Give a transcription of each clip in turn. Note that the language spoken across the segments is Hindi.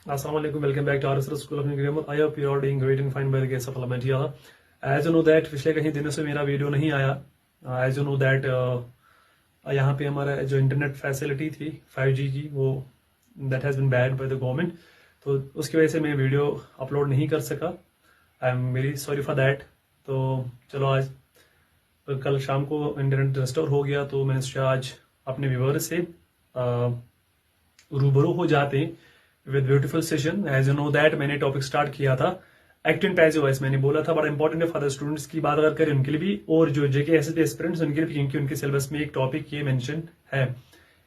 Assalamualaikum, welcome back to RSL School of Grammar. I hope you are doing great and fine by the grace of Allah. As you know that पिछले कहीं दिनों से मेरा वीडियो नहीं आया. As you know that यहाँ पे हमारा जो इंटरनेट फैसिलिटी थी 5G की वो that has been banned by the government. तो उसकी वजह से मैं वीडियो अपलोड नहीं कर सका. I am very sorry for that. तो चलो आज कल शाम को इंटरनेट रिस्टोर हो गया तो मैंने सोचा आज अपने व्यूअर से रूबरू हो जाते हैं with beautiful session. As you know that मैंने टॉपिक स्टार्ट किया था एक्टिव एंड पैसिव वॉइस. मैंने बोला था बड़ा इंपॉर्टेंट है फॉर द स्टूडेंट्स की बात अगर करें उनके लिए भी और जो जेके एसएसबी एस्पिरेंट्स उनके लिए भी, क्योंकि उनके सिलेबस में एक टॉपिक ये मेंशन है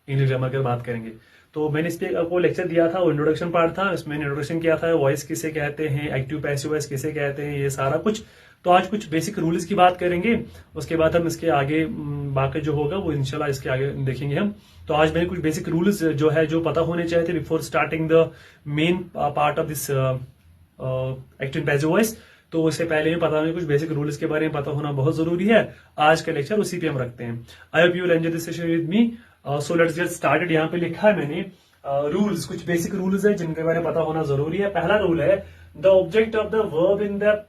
इंग्लिश ग्रामर की बात करेंगे. तो मैंने इस पे आपको लेक्चर दिया था, वो इंट्रोडक्शन पार्ट था. इसमें इंट्रोडक्शन किया था वॉइस किसे कहते हैं, एक्टिव पैसिव वॉइस किसे कहते हैं, ये सारा कुछ. तो आज कुछ बेसिक रूल्स की बात करेंगे, उसके बाद हम इसके आगे बाकी जो होगा वो इंशाल्लाह इसके आगे देखेंगे हम. तो आज मैंने कुछ बेसिक रूल्स जो है जो पता होने चाहिए थे before starting the main part of this active passive voice. तो उससे पहले भी पता होने कुछ बेसिक रूल्स के बारे में पता होना बहुत जरूरी है. आज का लेक्चर उसी पे हम रखते हैं. आई hope you will enjoy this session with me. So let's get started. यहाँ पे लिखा है मैंने रूल्स, कुछ बेसिक रूल्स है जिनके बारे में पता होना जरूरी है. पहला रूल है the object of the verb in the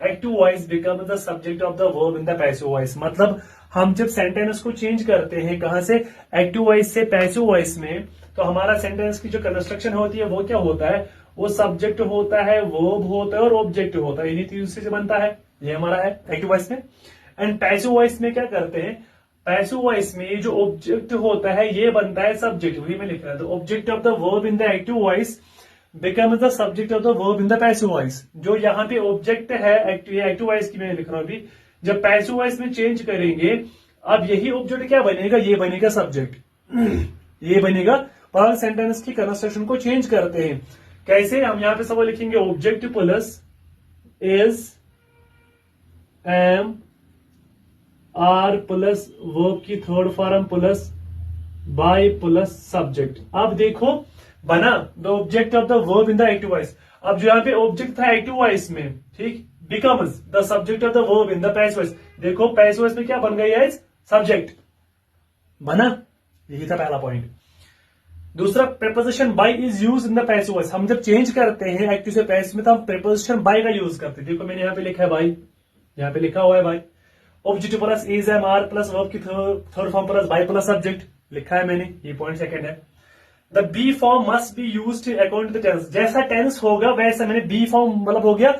active voice become the subject of the verb in the passive voice. मतलब हम जब सेंटेंस को चेंज करते हैं कहां से, एक्टिव वॉइस से पैसिव वॉइस में, तो हमारा सेंटेंस की जो कंस्ट्रक्शन होती है वो क्या होता है, वो सब्जेक्ट होता है, वर्ब होता है और ऑब्जेक्ट होता है. इन्हीं तीन से बनता है. ये हमारा है एक्टिव वॉइस में. एंड पैसिव वॉइस में क्या करते हैं, पैसिव वॉइस में जो ऑब्जेक्ट होता है ये बनता है सब्जेक्ट. वही मैं लिख रहा था, object of the verb in the active voice becomes the subject of the verb in the passive voice. जो यहाँ पे ऑब्जेक्ट है एक्टिव वॉइस की मैं लिख रहा हूं अभी, जब पैसिव वॉइस में चेंज करेंगे अब यही ऑब्जेक्ट क्या बनेगा, ये बनेगा सब्जेक्ट. ये बनेगा. पर सेंटेंस की कंस्ट्रक्शन को चेंज करते हैं. कैसे, हम यहां पे सब लिखेंगे object plus is am are plus verb की third form plus by plus subject. अब देखो बना the object of the verb in the active voice. अब जो यहाँ पे ऑब्जेक्ट था एक्टिव वॉइस में, ठीक, becomes the subject of the verb in the passive voice. देखो पैसिव वॉइस में क्या बन गई है, सब्जेक्ट बना. यही था पहला पॉइंट. दूसरा, preposition by is use in the passive voice. हम जब चेंज करते हैं एक्टिव से पैसिव में तो हम प्रीपोजिशन बाय का यूज करते हैं. देखो मैंने यहाँ पे लिखा है बाय, यहाँ पे लिखा हुआ है by. Object plus is am are plus verb की third form plus by plus subject लिखा है मैंने. ये पॉइंट सेकंड है. The be form must be used according to the tense. जैसा टेंस होगा वैसा, मैंने बी फॉर्म मतलब हो गया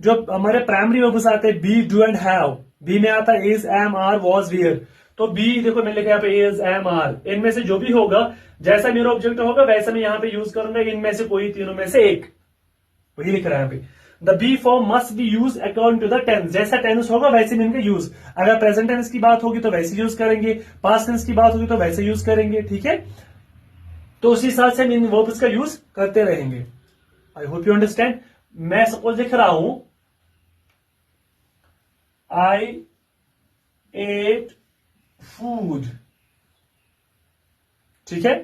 जो हमारे प्राइमरी वर्ब्स आते हैं be, do and have. Be में आता है is am are was were. तो बी देखो मैंने लिखा यहाँ पे इज एम आर. इनमें से जो भी होगा, जैसा मेरा ऑब्जेक्ट होगा वैसा मैं यहाँ पे यूज करूंगा. इनमें से कोई तीनों में से एक, वही लिख रहा है यहाँ पे. The be form must be use according to the tense. जैसा टेंस होगा वैसे में इनका यूज. अगर प्रेजेंट टेंस की बात होगी तो वैसे यूज करेंगे, पास्ट टेंस की बात होगी तो वैसे यूज करेंगे. ठीक है, तो उसी हिसाब से हम इन वर्ब्स का यूज करते रहेंगे. आई होप यू अंडरस्टैंड. मैं सपोज लिख रहा हूं आई एट फूड. ठीक है,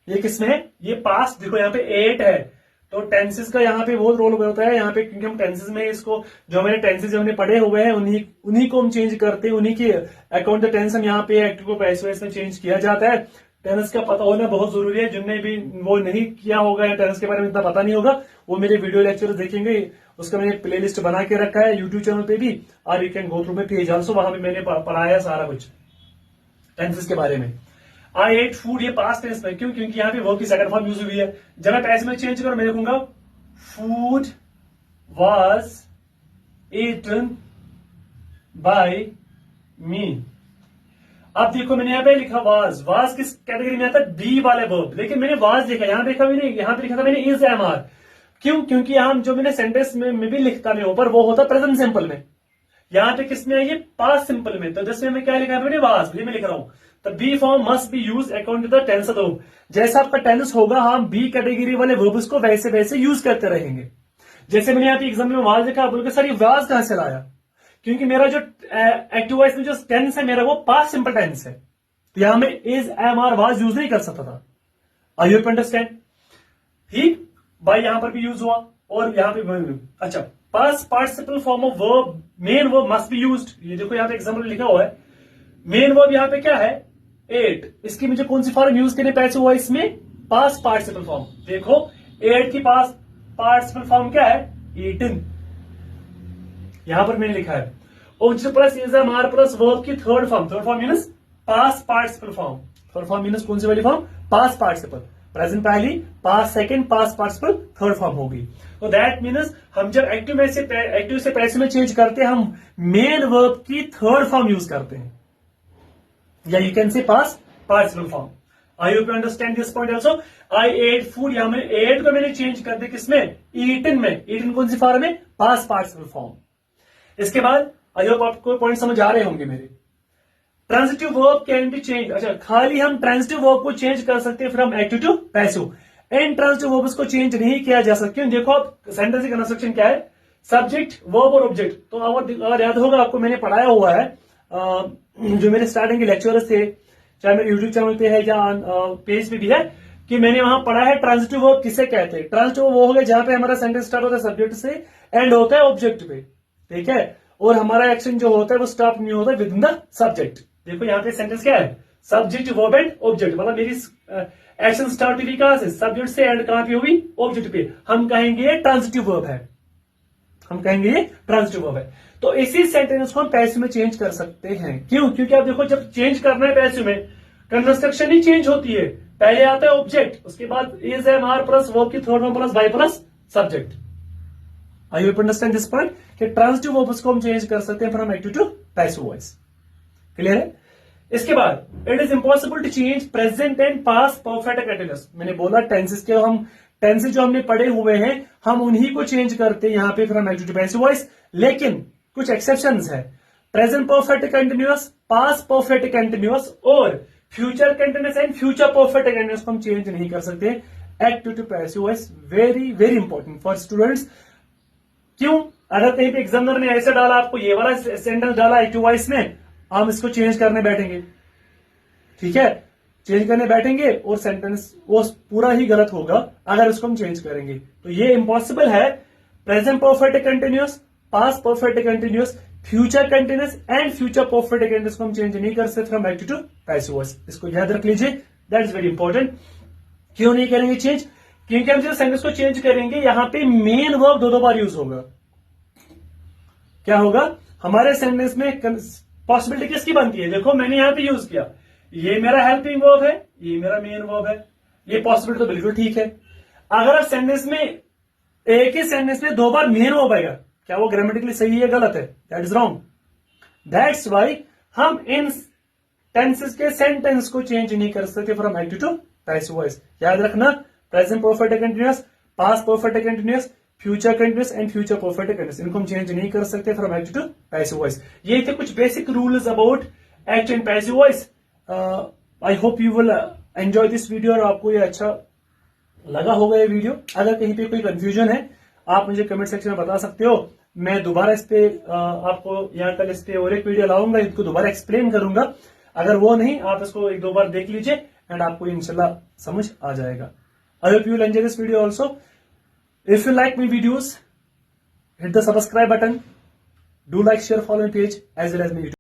ये किसमें है, ये पास्ट. देखो यहाँ पे एट है तो टेंसेस का यहाँ पे बहुत रोल होता है यहाँ पे, क्योंकि हम टेंसेस में इसको जो हमारे टेंसेस हमने पढ़े हुए हैं उन्हीं को हम चेंज करते हैं. उन्हीं के अकाउंट द टेंस हम यहाँ पे एक्टिव को पैसिव वॉइस में चेंज किया जाता है. टेंस का पता होना बहुत जरूरी है. जिनने भी वो नहीं किया होगा या टेंस के बारे में इतना पता नहीं होगा वो मेरे वीडियो लेक्चर देखेंगे. उसका मैंने प्लेलिस्ट बना के रखा है यूट्यूब चैनल पे भी, और you can go through my page also. वहां पे मैंने पढ़ाया सारा कुछ टेंसेस के बारे में. आई एट फूड, ये पास्ट टेंस में, क्यों, क्योंकि यहाँ पे वर्ब की सेकंड फॉर्म यूज हुई है. जब मैं पैसिव में चेंज करूं मैं लिखूंगा फूड वाज ईटन बाय मी. अब देखो मैंने यहाँ पे लिखा वाज. वाज किस कैटेगरी में आता है, बी वाले वर्ब. लेकिन मैंने वाज लिखा, यहाँ पे लिखा मैंने, यहाँ पे लिखा था मैंने इज एम आर. क्यों, क्योंकि यहाँ जो मैंने सेंटेंस में भी लिखता मैं ऊपर वो होता प्रेजेंट सिंपल में. यहाँ पे किसमें है, ये पास्ट सिंपल में. तो जिसमें मैं क्या लिखा है मैंने, वाज. ये मैं लिख रहा हूं. The be form must be use according to the tense of the verb. जैसा आपका टेंस होगा हम बी कैटेगरी वाले वर्ब्स को वैसे वैसे यूज करते रहेंगे. जैसे मैंने यहाँ पे एग्जाम्पल में वाज लिखा, बोल के सर ये वाज कहां से लाया, क्योंकि मेरा जो एक्टिव वॉइस में जो टेंस है मेरा वो पास्ट सिंपल टेंस है. तो यहां में is am are was use नहीं कर सकता था. I hope understand. ठीक, बाय यहां पर भी यूज हुआ और यहां पे. अच्छा, past participle form of verb, main verb must be used. ये देखो यहां पे एग्जांपल लिखा हुआ है. मेन वर्ब यहां पे क्या है, एट. इसकी मुझे कौन सी फॉर्म यूज करनी पैसिव वॉइस में, पास्ट पार्टिसिपल फॉर्म. देखो 8 की पास पार्टिसिपल फॉर्म क्या है? ईटन। यहां पर मैंने लिखा है object plus is am are plus verb की third form minus past participle form. Third form minus कौन सी वाली फॉर्म? Past participle. प्रेजेंट पहली, past second, past participle third form होगी। तो दैट मीनस हम जब एक्टिव से पैसिव में चेंज करते हैं, हम मेन वर्ब की थर्ड फॉर्म यूज करते हैं, या you can say past participle form. I hope you understand this point also. I ate food, यहां में एट को मैंने चेंज कर दिया किसमें? ईटन में। ईटन कौन सी फॉर्म है? पास पार्टिसिपल फॉर्म। इसके बाद आई होप आपको पॉइंट समझ आ रहे होंगे मेरे। Transitive verb can be change. अच्छा, खाली हम ट्रांजिटिव वर्ब को चेंज कर सकते हैं from active to passive. Transitive verbs को चेंज नहीं किया जा सकता। देखो आप सेंटेंस की कंस्ट्रक्शन क्या है? सब्जेक्ट, वर्ब और ऑब्जेक्ट। तो अगर याद होगा आपको, मैंने पढ़ाया हुआ है जो मेरे स्टार्टिंग के लेक्चरर्स थे, चाहे मेरे यूट्यूब चैनल पे है या पेज पे भी है, कि मैंने वहां पढ़ा है ट्रांजिटिव वर्ब किसे कहते हैं। ट्रांजिटिव वो हो गया जहां पे हमारा सेंटेंस स्टार्ट होता है सब्जेक्ट से, एंड होता है ऑब्जेक्ट पे, ठीक है, और हमारा एक्शन जो होता है वो स्टॉप नहीं होता विद इन द सब्जेक्ट। देखो यहाँ पे सेंटेंस क्या है? Subject, verb and object. मतलब मेरी एक्शन स्टार्ट हुई कहां से? सब्जेक्ट से, एंड कहां पे हुई? ऑब्जेक्ट पे। हम कहेंगे ये ट्रांजिटिव वर्ब है, हम कहेंगे ये ट्रांजिटिव वर्ब है। तो इसी सेंटेंस को हम पैसिव में चेंज कर सकते हैं। क्यों? क्योंकि आप देखो, जब चेंज करना है पैसिव में, कंस्ट्रक्शन ही चेंज होती है। पहले आता है ऑब्जेक्ट, उसके बाद is am are plus verb की third form plus by plus subject. I you understand this point कि ट्रांजिटिव वर्ब्स को हम चेंज कर सकते हैं from active to passive voice. Clear है? इसके बाद it is impossible to change present and past perfect continuous. मैंने बोला टेंसेस के हम टेंसेस जो हमने पढ़े हुए हैं, हम उन्हीं को चेंज करते हैं यहां पे from active to passive voice. लेकिन कुछ एक्सेप्शंस है। Present perfect continuous, past perfect continuous और future continuous and future perfect continuous को हम चेंज नहीं कर सकते active to passive voice. Very very important for students. क्यों? अगर कहीं पे एग्जामिनर ने ऐसे डाला, आपको ये वाला सेंटेंस डाला एक्टिव वॉइस में, हम इसको चेंज करने बैठेंगे, ठीक है, चेंज करने बैठेंगे और सेंटेंस वो पूरा ही गलत होगा अगर इसको हम चेंज करेंगे। तो ये इम्पॉसिबल है। Present perfect continuous, past perfect continuous, future continuous and future perfect continuous को हम चेंज नहीं कर सकते from active to passive voice. इसको याद रख लीजिए, दैट इज वेरी इंपॉर्टेंट। क्यों नहीं करेंगे चेंज? क्योंकि हम जब सेंटेंस को चेंज करेंगे, यहां पे मेन वर्ब दो बार यूज होगा। क्या होगा? हमारे सेंटेंस में पॉसिबिलिटी किसकी बनती है? देखो मैंने यहां पे यूज किया, ये मेरा हेल्पिंग वर्ब है, ये मेरा मेन वर्ब है। ये पॉसिबिलिटी तो बिल्कुल ठीक है। अगर आप सेंटेंस में, एक ही सेंटेंस में दो बार मेन वर्ब आएगा, क्या वो ग्रामेटिकली सही है, गलत है? That is wrong. That's why हम इन टेंसेस के सेंटेंस को चेंज नहीं कर सकते from active to passive voice. याद रखना, present perfect continuous, past perfect continuous, future continuous and future perfect continuous, इनको हम चेंज नहीं कर सकते from active to passive voice. ये थे कुछ basic rules about active and passive voice. I hope you will enjoy this video और आपको ये अच्छा लगा होगा ये वीडियो। अगर कहीं पे कोई कंफ्यूजन है, आप मुझे कमेंट सेक्शन में बता सकते हो। मैं दोबारा इस पे आपको यहाँ कल इस पे और एक वीडियो लाऊंगा, इसको दोबारा एक्सप्लेन करूंगा। अगर वो नहीं, आप इसको एक दो बार देख लीजिए एंड आपको इंशाल्लाह समझ आ जाएगा। आई hope you will enjoy this video also. If you like my videos, hit the subscribe button. Do like, share, follow my page as well as my YouTube.